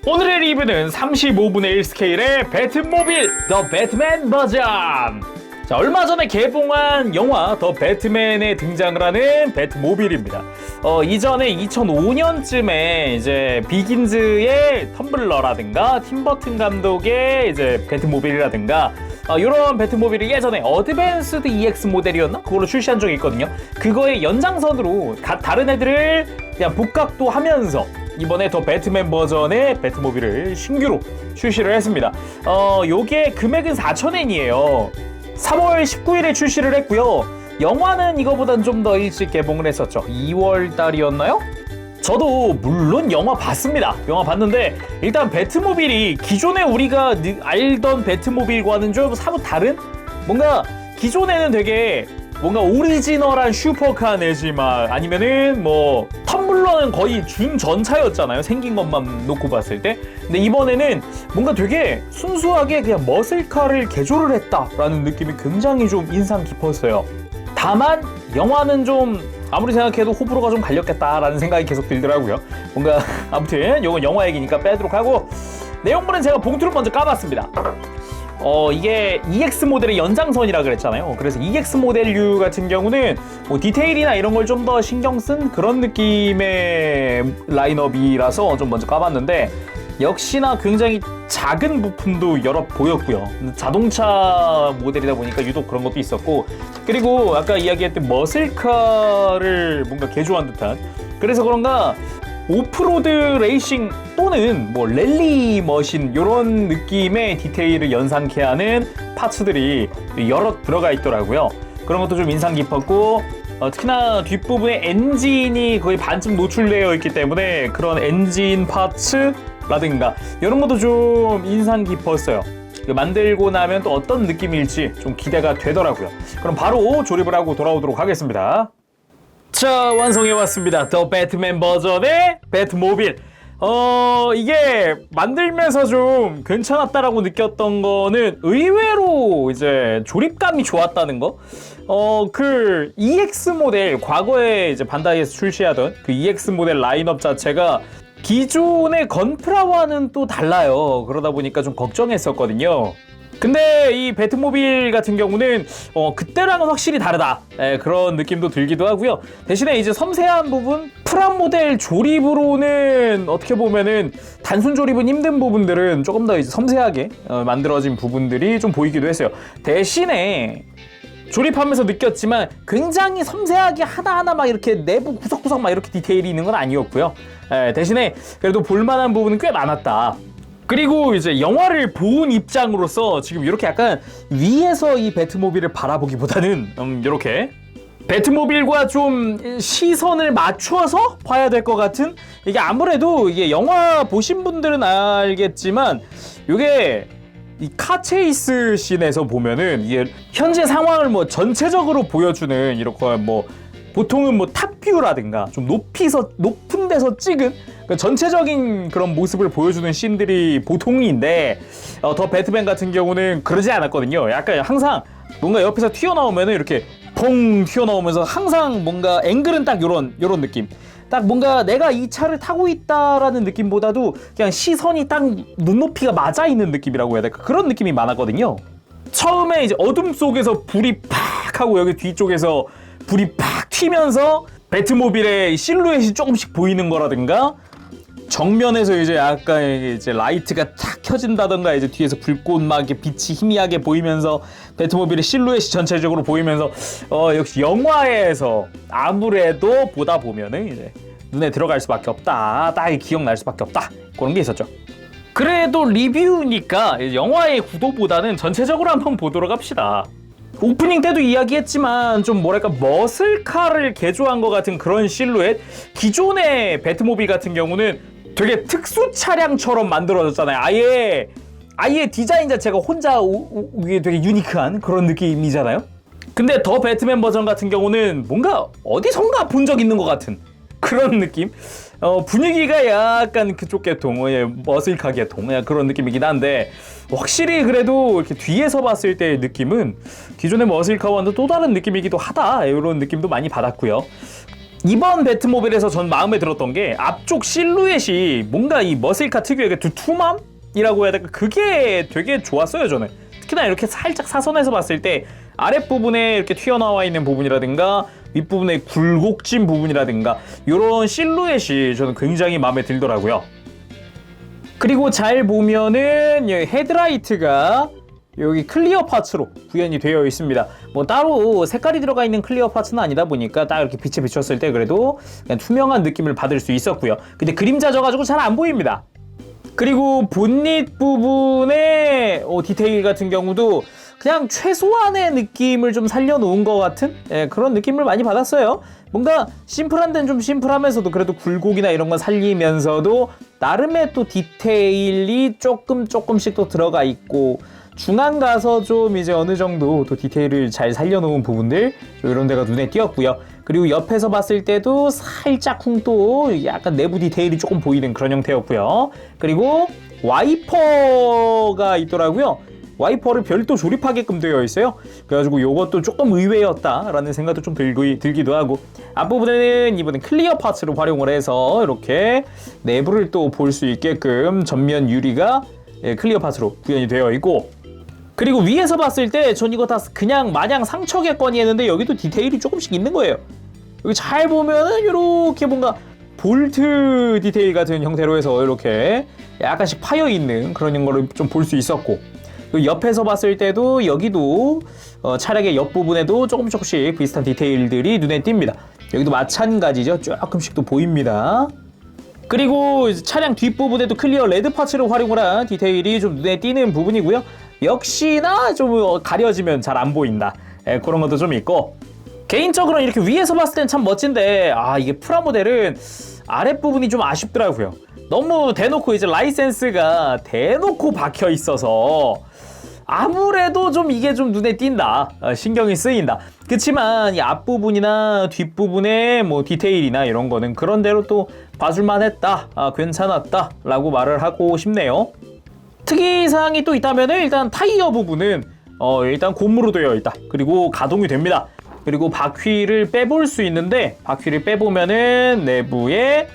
오늘의 리뷰는 35분의 1 스케일의 배트모빌 더 배트맨 버전. 자, 얼마 전에 개봉한 영화 더 배트맨에 등장을 하는 배트모빌입니다. 이전에 2005년쯤에 이제 비긴즈의 텀블러라든가 팀버튼 감독의 이제 배트모빌이라든가 이런 배트모빌이 예전에 어드밴스드 EX 모델이었나? 그걸로 출시한 적이 있거든요. 그거의 연장선으로 다른 애들을 그냥 복각도 하면서 이번에 더 배트맨 버전의 배트모빌을 신규로 출시를 했습니다. 요게 금액은 4,000엔이에요. 3월 19일에 출시를 했고요. 영화는 이거보단 좀 더 일찍 개봉을 했었죠. 2월 달이었나요? 저도 물론 영화 봤습니다. 영화 봤는데 일단 배트모빌이 기존에 우리가 알던 배트모빌과는 좀 사뭇 다른? 뭔가 기존에는 되게 뭔가 오리지널한 슈퍼카 내지만 아니면은 뭐 텀블러는 거의 준전차였잖아요. 생긴 것만 놓고 봤을 때. 근데 이번에는 뭔가 되게 순수하게 그냥 머슬카를 개조를 했다라는 느낌이 굉장히 좀 인상 깊었어요. 다만 영화는 좀 아무리 생각해도 호불호가 좀 갈렸겠다라는 생각이 계속 들더라고요. 뭔가 아무튼 이건 영화 얘기니까 빼도록 하고, 내용물은 제가 봉투를 먼저 까봤습니다. 이게 EX 모델의 연장선이라 그랬잖아요. 그래서 EX 모델류 같은 경우는 뭐 디테일이나 이런 걸 좀 더 신경 쓴 그런 느낌의 라인업이라서 좀 먼저 까봤는데, 역시나 굉장히 작은 부품도 여러 보였고요. 자동차 모델이다 보니까 유독 그런 것도 있었고, 그리고 아까 이야기했던 머슬카를 뭔가 개조한 듯한, 그래서 그런가 오프로드 레이싱 또는 뭐 랠리 머신 이런 느낌의 디테일을 연상케 하는 파츠들이 여러 들어가 있더라고요. 그런 것도 좀 인상 깊었고, 특히나 뒷부분에 엔진이 거의 반쯤 노출되어 있기 때문에 그런 엔진 파츠라든가 이런 것도 좀 인상 깊었어요. 만들고 나면 또 어떤 느낌일지 좀 기대가 되더라고요. 그럼 바로 조립을 하고 돌아오도록 하겠습니다. 자, 완성해왔습니다. 더 배트맨 버전의 배트모빌. 이게 만들면서 좀 괜찮았다라고 느꼈던 거는 의외로 이제 조립감이 좋았다는 거. 그 EX 모델, 과거에 이제 반다이에서 출시하던 그 EX 모델 라인업 자체가 기존의 건프라와는 또 달라요. 그러다 보니까 좀 걱정했었거든요. 근데 이 배트모빌 같은 경우는 그때랑은 확실히 다르다, 그런 느낌도 들기도 하고요. 대신에 이제 섬세한 부분, 프라모델 조립으로는 어떻게 보면은 단순 조립은 힘든 부분들은 조금 더 이제 섬세하게 만들어진 부분들이 좀 보이기도 했어요. 대신에 조립하면서 느꼈지만 굉장히 섬세하게 하나하나 막 이렇게 내부 구석구석 막 이렇게 디테일이 있는 건 아니었고요. 대신에 그래도 볼만한 부분은 꽤 많았다. 그리고 이제 영화를 본 입장으로서 지금 이렇게 약간 위에서 이 배트모빌을 바라보기보다는 이렇게 배트모빌과 좀 시선을 맞춰서 봐야 될 것 같은, 이게 아무래도 이게 영화 보신 분들은 알겠지만 이게 이 카체이스 씬에서 보면은 이게 현재 상황을 뭐 전체적으로 보여주는 이렇게 뭐 보통은 뭐 탑뷰라든가 좀 높은 데서 찍은 그러니까 전체적인 그런 모습을 보여주는 씬들이 보통인데, 더 배트맨 같은 경우는 그러지 않았거든요. 약간 항상 뭔가 옆에서 튀어나오면은 이렇게 퐁 튀어나오면서 항상 뭔가 앵글은 딱 요런 느낌. 딱 뭔가 내가 이 차를 타고 있다라는 느낌보다도 그냥 시선이 딱 눈높이가 맞아 있는 느낌이라고 해야 될까? 그런 느낌이 많았거든요. 처음에 이제 어둠 속에서 불이 팍 하고 여기 뒤쪽에서 불이 팍 튀면서 배트모빌의 실루엣이 조금씩 보이는 거라든가, 정면에서 이제 약간 이제 라이트가 탁 켜진다던가 이제 뒤에서 불꽃 막 이렇게 빛이 희미하게 보이면서 배트모빌의 실루엣이 전체적으로 보이면서 역시 영화에서 아무래도 보다 보면은 이제 눈에 들어갈 수밖에 없다, 딱 기억날 수밖에 없다, 그런 게 있었죠. 그래도 리뷰니까 영화의 구도보다는 전체적으로 한번 보도록 합시다. 오프닝 때도 이야기했지만 좀 뭐랄까 머슬카를 개조한 것 같은 그런 실루엣. 기존의 배트모빌 같은 경우는 되게 특수 차량처럼 만들어졌잖아요. 아예 디자인 자체가 혼자 되게 유니크한 그런 느낌이잖아요. 근데 더 배트맨 버전 같은 경우는 뭔가 어디선가 본 적 있는 것 같은 그런 느낌. 분위기가 약간 그쪽 계통, 머슬카 계통 그런 느낌이긴 한데, 확실히 그래도 이렇게 뒤에서 봤을 때의 느낌은 기존의 머슬카와는 또 다른 느낌이기도 하다, 이런 느낌도 많이 받았고요. 이번 배트모빌에서 전 마음에 들었던 게 앞쪽 실루엣이 뭔가 이 머슬카 특유의 그 두툼함이라고 해야 될까? 그게 되게 좋았어요, 저는. 특히나 이렇게 살짝 사선에서 봤을 때 아랫부분에 이렇게 튀어나와 있는 부분이라든가 윗부분에 굴곡진 부분이라든가 이런 실루엣이 저는 굉장히 마음에 들더라고요. 그리고 잘 보면은 헤드라이트가 여기 클리어 파츠로 구현이 되어 있습니다. 뭐 따로 색깔이 들어가 있는 클리어 파츠는 아니다 보니까 딱 이렇게 빛에 비쳤을 때 그래도 그냥 투명한 느낌을 받을 수 있었고요. 근데 그림자 져가지고 잘 안 보입니다. 그리고 본닛 부분의 디테일 같은 경우도 그냥 최소한의 느낌을 좀 살려놓은 것 같은 그런 느낌을 많이 받았어요. 뭔가 심플한 데는 좀 심플하면서도 그래도 굴곡이나 이런 건 살리면서도 나름의 또 디테일이 조금씩 또 들어가 있고 중앙 가서 좀 이제 어느 정도 또 디테일을 잘 살려놓은 부분들 이런 데가 눈에 띄었고요. 그리고 옆에서 봤을 때도 살짝쿵 또 약간 내부 디테일이 조금 보이는 그런 형태였고요. 그리고 와이퍼가 있더라고요. 와이퍼를 별도 조립하게끔 되어 있어요. 그래가지고 이것도 조금 의외였다라는 생각도 좀 들기도 하고 앞부분에는 이번엔 클리어 파츠로 활용을 해서 이렇게 내부를 또 볼 수 있게끔 전면 유리가 클리어 파츠로 구현이 되어 있고 그리고 위에서 봤을 때 전 이거 다 그냥 마냥 상처겠거니 했는데 여기도 디테일이 조금씩 있는 거예요. 여기 잘 보면은 이렇게 뭔가 볼트 디테일 같은 형태로 해서 이렇게 약간씩 파여 있는 그런 거를 좀 볼 수 있었고 옆에서 봤을 때도 여기도 차량의 옆부분에도 조금씩 비슷한 디테일들이 눈에 띕니다. 여기도 마찬가지죠. 조금씩 또 보입니다. 그리고 차량 뒷부분에도 클리어 레드 파츠를 활용을 한 디테일이 좀 눈에 띄는 부분이고요. 역시나 좀 가려지면 잘 안 보인다. 그런 것도 좀 있고 개인적으로는 이렇게 위에서 봤을 땐 참 멋진데 이게 프라모델은 아랫부분이 좀 아쉽더라고요. 너무 대놓고 이제 라이센스가 대놓고 박혀 있어서 아무래도 좀 이게 좀 눈에 띈다. 신경이 쓰인다. 그치만 이 앞부분이나 뒷부분의 뭐 디테일이나 이런 거는 그런 대로 또 봐줄만 했다. 괜찮았다. 라고 말을 하고 싶네요. 특이사항이 또 있다면 일단 타이어 부분은 일단 고무로 되어 있다. 그리고 가동이 됩니다. 그리고 바퀴를 빼볼 수 있는데 바퀴를 빼보면은 내부에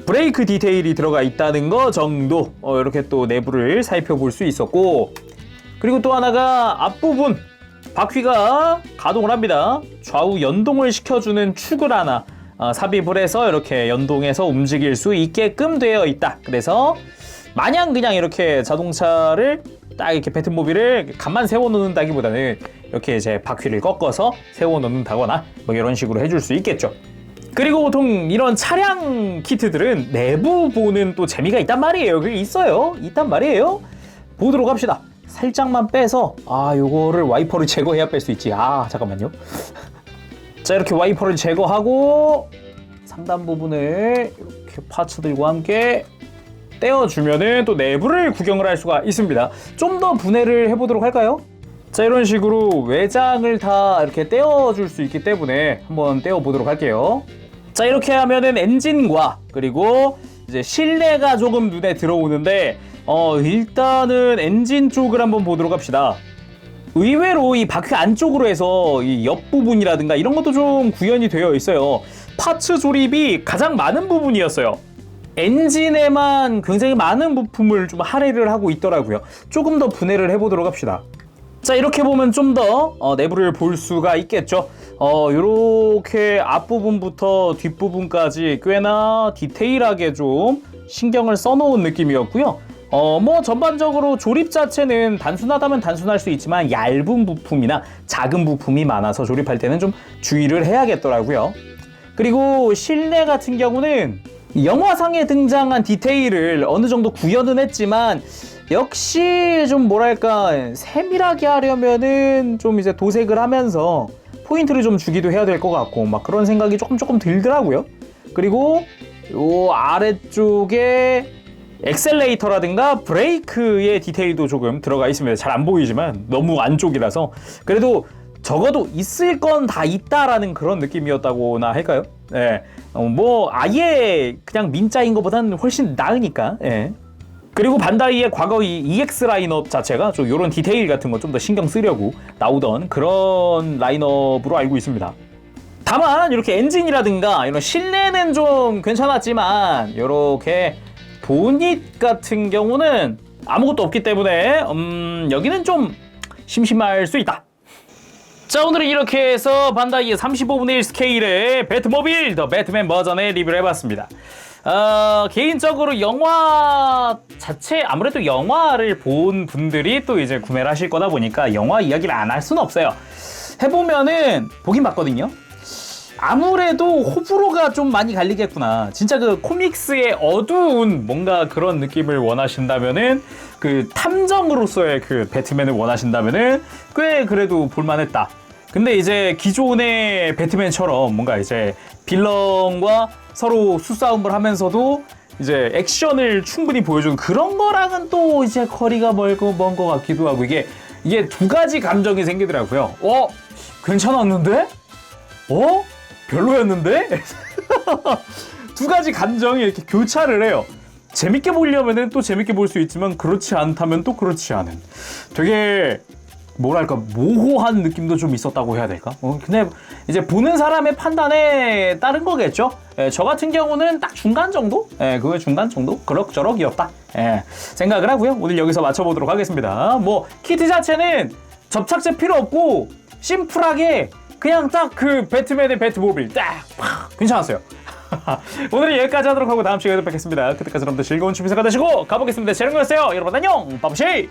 브레이크 디테일이 들어가 있다는 거 정도 이렇게 또 내부를 살펴볼 수 있었고 그리고 또 하나가 앞부분 바퀴가 가동을 합니다. 좌우 연동을 시켜주는 축을 하나 삽입을 해서 이렇게 연동해서 움직일 수 있게끔 되어 있다. 그래서 마냥 그냥 이렇게 자동차를 딱 이렇게 배트모빌을 가만 세워놓는다기보다는 이렇게 이제 바퀴를 꺾어서 세워놓는다거나 뭐 이런 식으로 해줄 수 있겠죠. 그리고 보통 이런 차량 키트들은 내부 보는 또 재미가 있단 말이에요. 그게 있단 말이에요. 보도록 합시다. 살짝만 빼서 요거를 와이퍼를 제거해야 뺄 수 있지. 잠깐만요. 자, 이렇게 와이퍼를 제거하고 상단 부분을 이렇게 파츠들과 함께 떼어주면은 또 내부를 구경을 할 수가 있습니다. 좀 더 분해를 해보도록 할까요? 자, 이런 식으로 외장을 다 이렇게 떼어줄 수 있기 때문에 한번 떼어보도록 할게요. 자, 이렇게 하면은 엔진과 그리고 이제 실내가 조금 눈에 들어오는데 일단은 엔진 쪽을 한번 보도록 합시다. 의외로 이 바퀴 안쪽으로 해서 이 옆부분이라든가 이런 것도 좀 구현이 되어 있어요. 파츠 조립이 가장 많은 부분이었어요. 엔진에만 굉장히 많은 부품을 좀 할애를 하고 있더라고요. 조금 더 분해를 해보도록 합시다. 자, 이렇게 보면 좀 더 내부를 볼 수가 있겠죠. 이렇게 앞부분부터 뒷부분까지 꽤나 디테일하게 좀 신경을 써놓은 느낌이었고요. 뭐 전반적으로 조립 자체는 단순하다면 단순할 수 있지만 얇은 부품이나 작은 부품이 많아서 조립할 때는 좀 주의를 해야겠더라고요. 그리고 실내 같은 경우는 영화상에 등장한 디테일을 어느 정도 구현은 했지만 역시 좀 뭐랄까 세밀하게 하려면은 좀 이제 도색을 하면서 포인트를 좀 주기도 해야 될 것 같고 막 그런 생각이 조금 들더라고요. 그리고 요 아래쪽에 엑셀레이터라든가 브레이크의 디테일도 조금 들어가 있습니다. 잘 안 보이지만 너무 안쪽이라서 그래도 적어도 있을 건 다 있다라는 그런 느낌이었다고나 할까요? 네, 뭐 아예 그냥 민자인 것보다는 훨씬 나으니까. 예. 그리고 반다이의 과거 이 EX 라인업 자체가 좀 이런 디테일 같은 거 좀 더 신경 쓰려고 나오던 그런 라인업으로 알고 있습니다. 다만 이렇게 엔진이라든가 이런 실내는 좀 괜찮았지만 이렇게 보닛 같은 경우는 아무것도 없기 때문에 여기는 좀 심심할 수 있다. 자, 오늘은 이렇게 해서 반다이의 35분의 1 스케일의 배트모빌 더 배트맨 버전의 리뷰를 해봤습니다. 개인적으로 영화 자체, 아무래도 영화를 본 분들이 또 이제 구매를 하실 거다 보니까 영화 이야기를 안 할 수는 없어요. 해보면은 보긴 봤거든요. 아무래도 호불호가 좀 많이 갈리겠구나. 진짜 그 코믹스의 어두운 뭔가 그런 느낌을 원하신다면은, 그 탐정으로서의 그 배트맨을 원하신다면은 꽤 그래도 볼만했다. 근데 이제 기존의 배트맨처럼 뭔가 이제 빌런과 서로 수싸움을 하면서도 이제 액션을 충분히 보여주는 그런 거랑은 또 이제 거리가 먼 것 같기도 하고, 이게 두 가지 감정이 생기더라고요. 괜찮았는데? 별로였는데? 두 가지 감정이 이렇게 교차를 해요. 재밌게 보려면은 또 재밌게 볼 수 있지만 그렇지 않다면 또 그렇지 않은, 되게 뭐랄까 모호한 느낌도 좀 있었다고 해야 될까? 근데 이제 보는 사람의 판단에 따른 거겠죠? 저 같은 경우는 딱 중간 정도? 그거 중간 정도? 그럭저럭이었다. 생각을 하고요. 오늘 여기서 맞춰보도록 하겠습니다. 뭐 키트 자체는 접착제 필요 없고 심플하게 그냥 딱 그 배트맨의 배트모빌 딱 괜찮았어요. 오늘은 여기까지 하도록 하고 다음 시간에 뵙겠습니다. 그때까지 여러분들 즐거운 취미 생활 되시고 가보겠습니다. 재롱이었어요. 여러분 안녕. 빠부시.